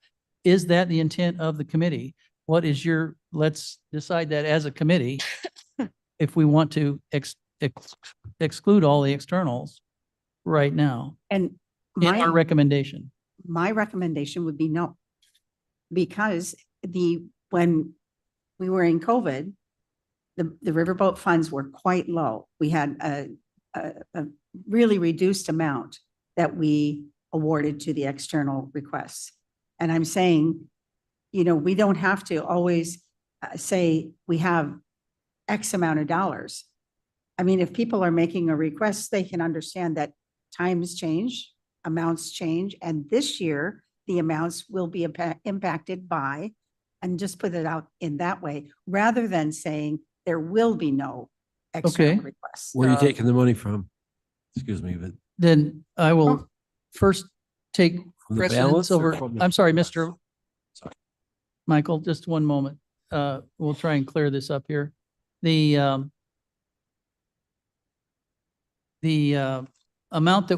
Is that the intent of the committee? Let's decide that as a committee. If we want to exclude all the externals right now And in our my, recommendation. my recommendation would be no. Because when we were in COVID, the riverboat funds were quite low. We had a really reduced amount that we awarded to the external requests. And I'm saying, we don't have to always say we have X amount of dollars. I mean, if people are making a request, they can understand that times change, amounts change, and this year the amounts will be impacted by, and just put it out in that way, rather than saying there will be no external Okay. requests. Where are you taking the money from? Excuse me, but Then I will first take from the precedence balance or over, from the- I'm sorry, Mr. Michael, just one moment. We'll try and clear this up here. The amount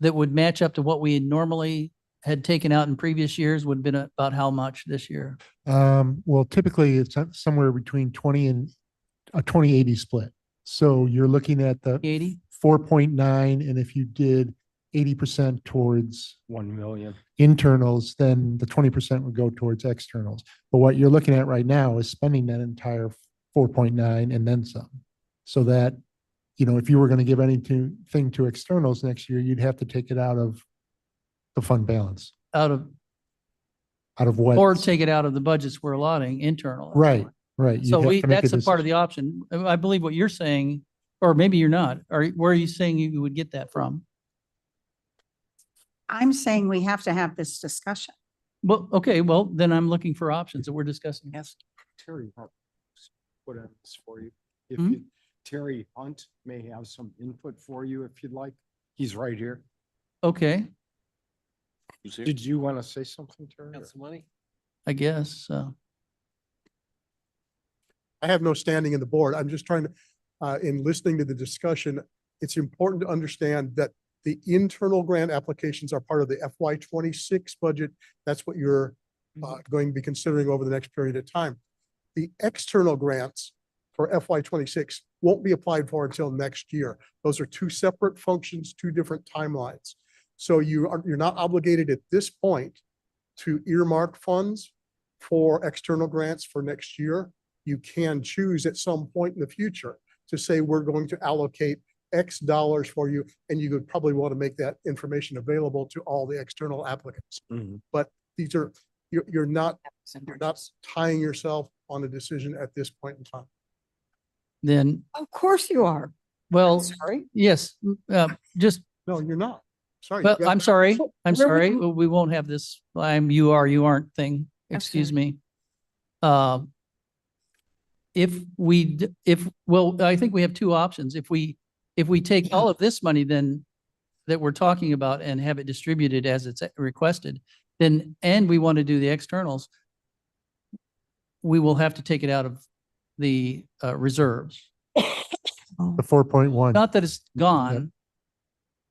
that would match up to what we normally had taken out in previous years would have been about how much this year? Well, typically it's somewhere between 20 and a 20-80 split. So you're looking at the 80? 4.9, and if you did 80% towards 1 million. internals, then the 20% would go towards externals. But what you're looking at right now is spending that entire 4.9 and then some. So that, if you were going to give anything to externals next year, you'd have to take it out of the fund balance. Out of, What? or take it out of the budgets we're allotting internal. Right, right. You'd So have to make that's a part of decision. the option. I believe what you're saying, or maybe you're not, or where are you saying you would get that from? I'm saying we have to have this discussion. Well, okay, well, then I'm looking for options that we're discussing. Ask Terry Hunt, put on this for you. Hmm? Terry Hunt may have some input for you if you'd like. He's right here. Okay, Did you want to say something, Terry? money? I guess, I have no standing in the board. I'm just trying to, in listening to the discussion, it's important to understand that the internal grant applications are part of the FY 26 budget. That's what you're going to be considering over the next period of time. The external grants for FY 26 won't be applied for until next year. Those are two separate functions, two different timelines. So you're not obligated at this point to earmark funds for external grants for next year. You can choose at some point in the future to say, we're going to allocate X dollars for you, and you would probably want to make that information available to all the external applicants. Mhm. But these are, you're not tying yourself on a decision at this point in time. then, Of course you are. well, Sorry. yes, just, No, you're not. Sorry. well, you got- I'm sorry, So I'm where sorry, we- we won't have this, you are, you aren't thing, excuse me. Well, I think we have two options. If we take all of this money then that we're talking about and have it distributed as it's requested, then, and we want to do the externals, we will have to take it out of the reserves. The 4.1. Not that it's gone.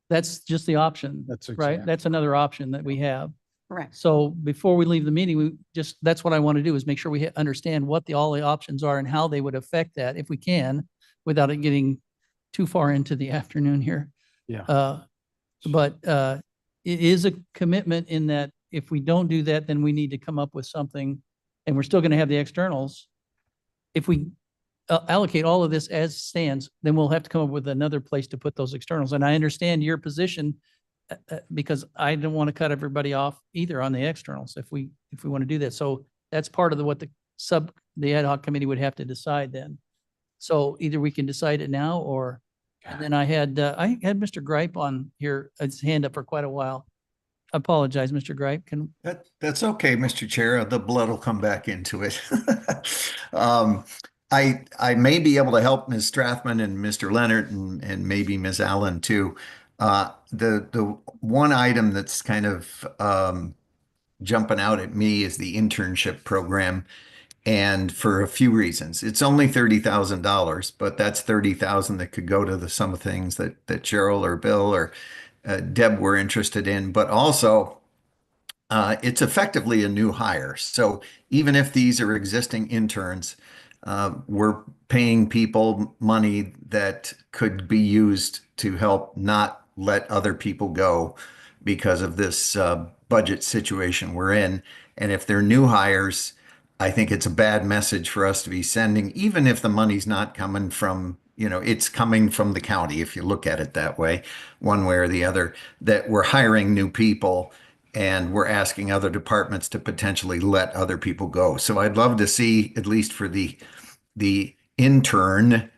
That's just the option, That's right? exactly That's another option that we have. Correct. So before we leave the meeting, that's what I want to do, is make sure we understand what all the options are and how they would affect that, if we can, without it getting too far into the afternoon here. Yeah. But it is a commitment in that if we don't do that, then we need to come up with something, and we're still going to have the externals. If we allocate all of this as stands, then we'll have to come up with another place to put those externals. And I understand your position because I don't want to cut everybody off either on the externals if we want to do that. So that's part of what the ad hoc committee would have to decide then. So either we can decide it now or, and then I had Mr. Gripe on here, his hand up for quite a while. I apologize, Mr. Gripe. That's okay, Mr. Chair. The blood will come back into it. I may be able to help Ms. Strathman and Mr. Leonard and maybe Ms. Allen too. The one item that's kind of jumping out at me is the internship program. And for a few reasons, it's only $30,000, but that's $30,000 that could go to some of the things that Cheryl or Bill or Deb were interested in, but also it's effectively a new hire. So even if these are existing interns, we're paying people money that could be used to help not let other people go because of this budget situation we're in. And if they're new hires, I think it's a bad message for us to be sending, even if the money's not coming from, it's coming from the county, if you look at it that way, one way or the other, that we're hiring new people and we're asking other departments to potentially let other people go. So I'd love to see, at least for the interim,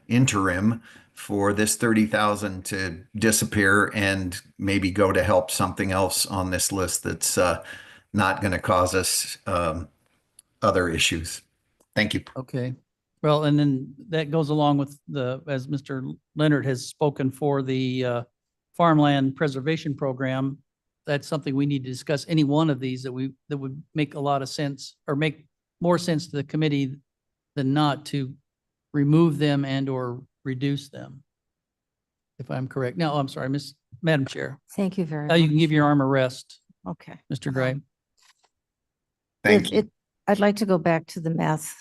for this 30,000 to disappear and maybe go to help something else on this list that's not going to cause us other issues. Thank you. Okay. Well, and then that goes along with as Mr. Leonard has spoken for the farmland preservation program. That's something we need to discuss. Any one of these that would make a lot of sense or make more sense to the committee than not to remove them and or reduce them. If I'm correct. No, I'm sorry, Madam Chair. Thank you very Now much. you can give your arm a rest, Okay. Mr. Gray. Thank you. I'd like to go back to the math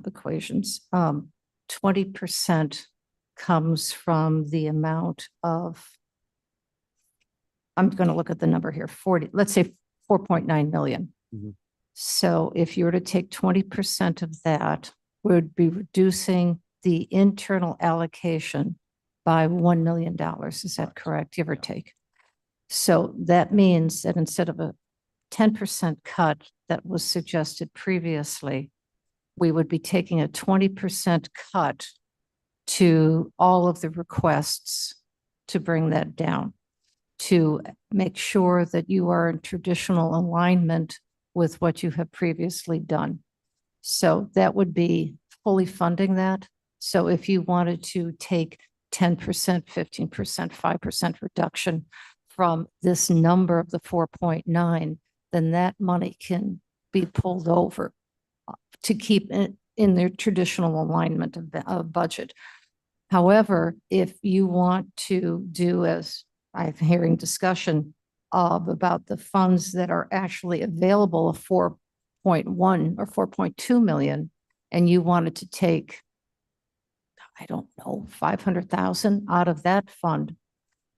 equations. 20% comes from the amount of, I'm going to look at the number here, let's say 4.9 million. Mhm. So if you were to take 20% of that, we would be reducing the internal allocation by $1 million. Is that correct, give or take? So that means that instead of a 10% cut that was suggested previously, we would be taking a 20% cut to all of the requests to bring that down, to make sure that you are in traditional alignment with what you have previously done. So that would be fully funding that. So if you wanted to take 10%, 15%, 5% reduction from this number of the 4.9, then that money can be pulled over to keep it in their traditional alignment of budget. However, if you want to do, as I'm hearing discussion of about the funds that are actually available of 4.1 or 4.2 million, and you wanted to take, I don't know, 500,000 out of that fund,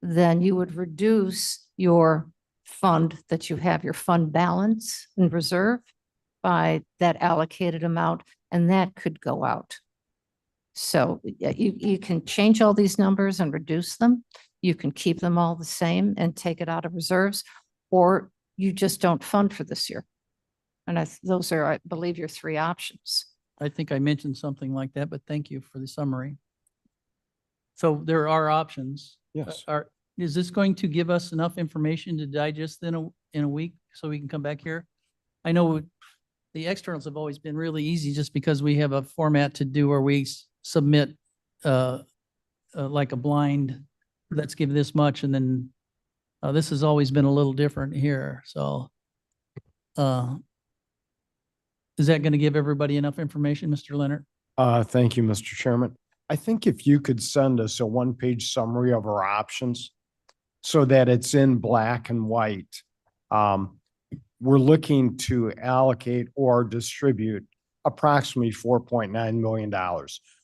then you would reduce your fund that you have, your fund balance in reserve, by that allocated amount, and that could go out. So you can change all these numbers and reduce them. You can keep them all the same and take it out of reserves, or you just don't fund for this year. And those are, I believe, your three options. I think I mentioned something like that, but thank you for the summary. So there are options. Yes. Is this going to give us enough information to digest in a week so we can come back here? I know the externals have always been really easy just because we have a format to do where we submit like a blind, let's give this much, and then this has always been a little different here. So is that going to give everybody enough information, Mr. Leonard? Thank you, Mr. Chairman. I think if you could send us a one-page summary of our options so that it's in black and white. We're looking to allocate or distribute approximately $4.9 million.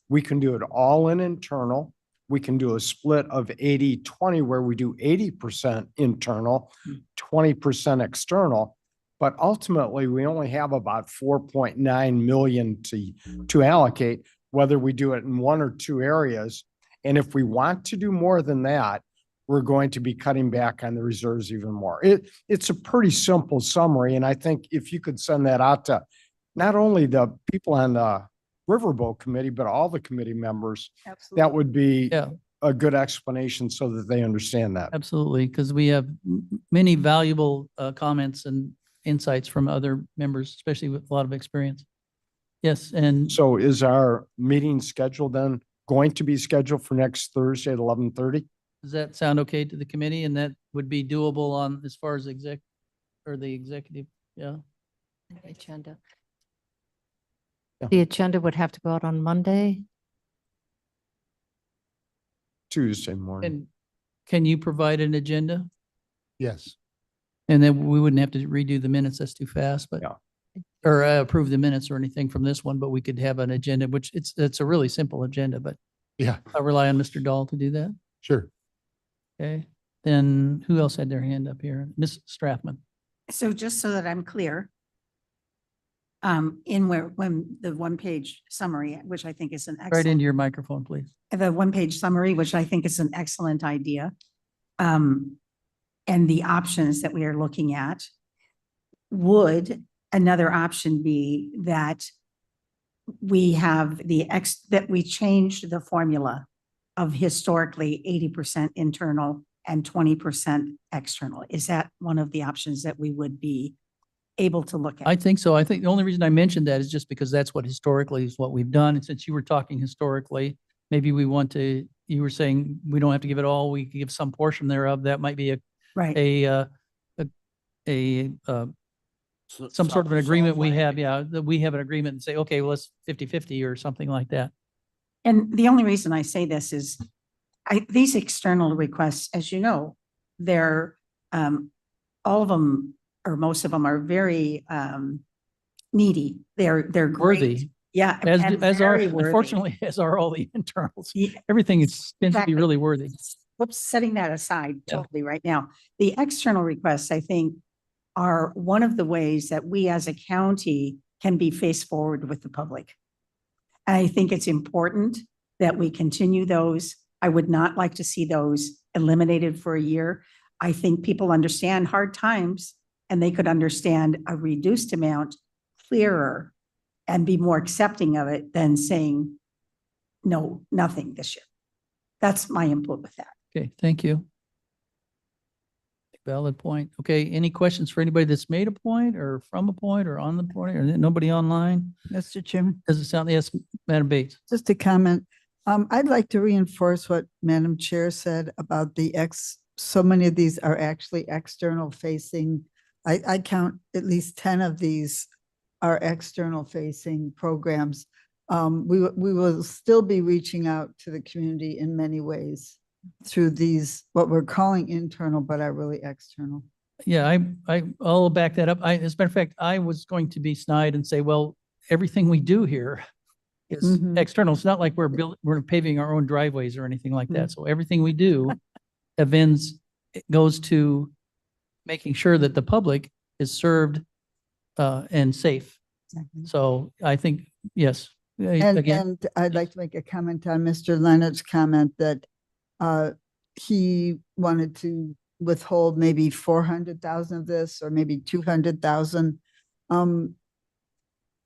We can do it all in internal. We can do a split of 80-20 where we do 80% internal, 20% external. But ultimately, we only have about 4.9 million to allocate. whether we do it in one or two areas. And if we want to do more than that, we're going to be cutting back on the reserves even more. It's a pretty simple summary. And I think if you could send that out to not only the people on the Riverboat committee, but all the committee members, Absolutely. that would be Yeah. a good explanation so that they understand that. Absolutely, because we have many valuable comments and insights from other members, especially with a lot of experience. Yes, and So is our meeting scheduled then going to be scheduled for next Thursday at 11:30? does that sound okay to the committee? And that would be doable on as far as the executive, yeah? Agenda. Yeah. The agenda would have to go out on Monday. Tuesday morning. And can you provide an agenda? Yes. And then we wouldn't have to redo the minutes, that's too fast, but, Yeah. or approve the minutes or anything from this one, but we could have an agenda, which it's a really simple agenda, but Yeah, I'll rely on Mr. Dahl to do that. sure. Okay, then who else had their hand up here? Ms. Strathman. So just so that I'm clear, when the one-page summary, which I think is an Right excellent, into your microphone, please. the one-page summary, which I think is an excellent idea. And the options that we are looking at, would another option be that we have that we changed the formula of historically 80% internal and 20% external? Is that one of the options that we would be able to look I at? think so. I think the only reason I mentioned that is just because that's what historically is what we've done. And since you were talking historically, maybe we want to, you were saying we don't have to give it all, we give some portion thereof. That might be Right. some sort of an agreement we have, yeah, that we have an agreement and say, okay, well, it's 50-50 or something like that. And the only reason I say this is these external requests, as you know, they're, all of them or most of them are very, needy. They're great. Worthy. Yeah. As and are, very worthy. unfortunately, as are all the internals. Yeah, Everything is tends to be exactly. really worthy. Whoops, setting that aside Yeah. totally right now. The external requests, I think, are one of the ways that we as a county can be face forward with the public. And I think it's important that we continue those. I would not like to see those eliminated for a year. I think people understand hard times and they could understand a reduced amount clearer and be more accepting of it than saying, no, nothing this year. That's my input with that. Okay, thank you. Valid point. Okay, any questions for anybody that's made a point or from a point or on the point or nobody online? Mr. Chairman, Does it sound, yes, Madam Bates? just a comment. I'd like to reinforce what Madam Chair said about so many of these are actually external facing. I count at least 10 of these are external facing programs. We will still be reaching out to the community in many ways through these, what we're calling internal, but are really external. Yeah, I'll back that up. As a matter of fact, I was going to be snide and say, well, everything we do here is Mhm. external. It's not like we're paving our own driveways or anything like Mm. that. So everything we do goes to making sure that the public is served and safe. Exactly. So I think, yes. And, Again, and I'd like to make a comment on Mr. Leonard's comment that he wanted to withhold maybe 400,000 of this or maybe 200,000.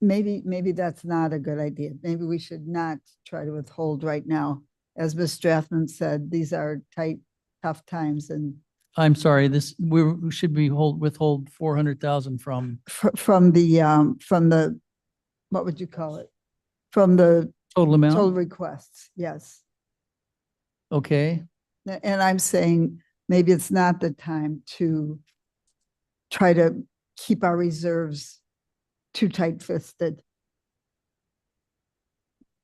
Maybe that's not a good idea. Maybe we should not try to withhold right now. As Ms. Strathman said, these are tight, tough times, and I'm sorry, we should be withhold 400,000 from from the, what would you call it? From the total amount. total requests, yes. Okay, And I'm saying maybe it's not the time to try to keep our reserves too tight-fisted.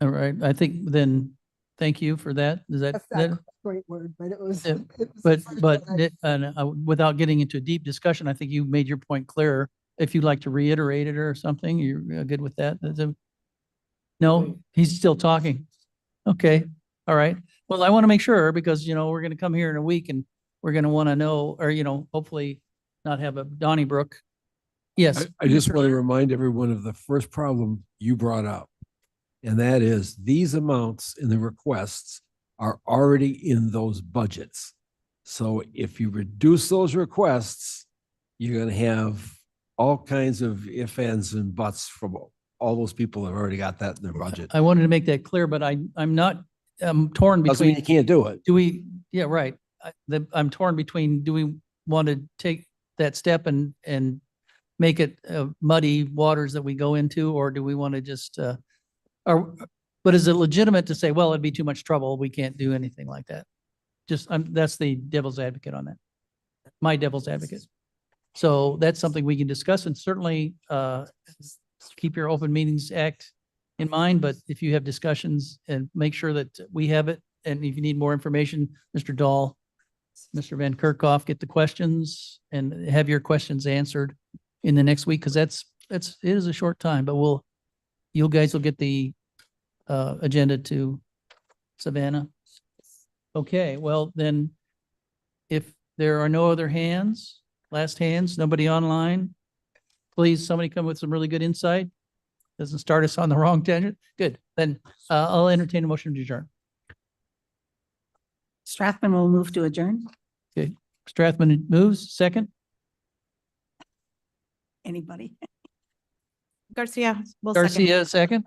all right. I think then, thank you for that. Is that, That's not a great word, but it was. Yeah, it was the but first one without getting into a deep discussion, I think you made your point clearer. If you'd like to reiterate it or something, you're good with that? No, he's still talking. Okay, all right. Well, I want to make sure because, we're going to come here in a week and we're going to want to know, or, hopefully not have a Donnybrook. Yes. I just want to remind everyone of the first problem you brought up. And that is, these amounts in the requests are already in those budgets. So if you reduce those requests, you're gonna have all kinds of ifs, ands, and buts from all those people that have already got that in their budget. I wanted to make that clear, but I'm not, I'm torn Doesn't mean between, you can't do it. do we, yeah, right. I'm torn between, do we want to take that step and make it muddy waters that we go into, or do we want to just, but is it legitimate to say, well, it'd be too much trouble, we can't do anything like that? Just, that's the devil's advocate on that. My devil's advocate. So that's something we can discuss, and certainly keep your Open Meetings Act in mind, but if you have discussions, and make sure that we have it, and if you need more information, Mr. Dahl, Mr. Van Kerkhoff, get the questions and have your questions answered in the next week, because it is a short time, but you guys will get the agenda to Savannah. Okay, well then, if there are no other hands, last hands, nobody online, please, somebody come with some really good insight. Doesn't start us on the wrong tangent. Good, then I'll entertain a motion to adjourn. Strathman will move to adjourn. Okay, Strathman moves, second. Anybody? Garcia will second. Garcia, second.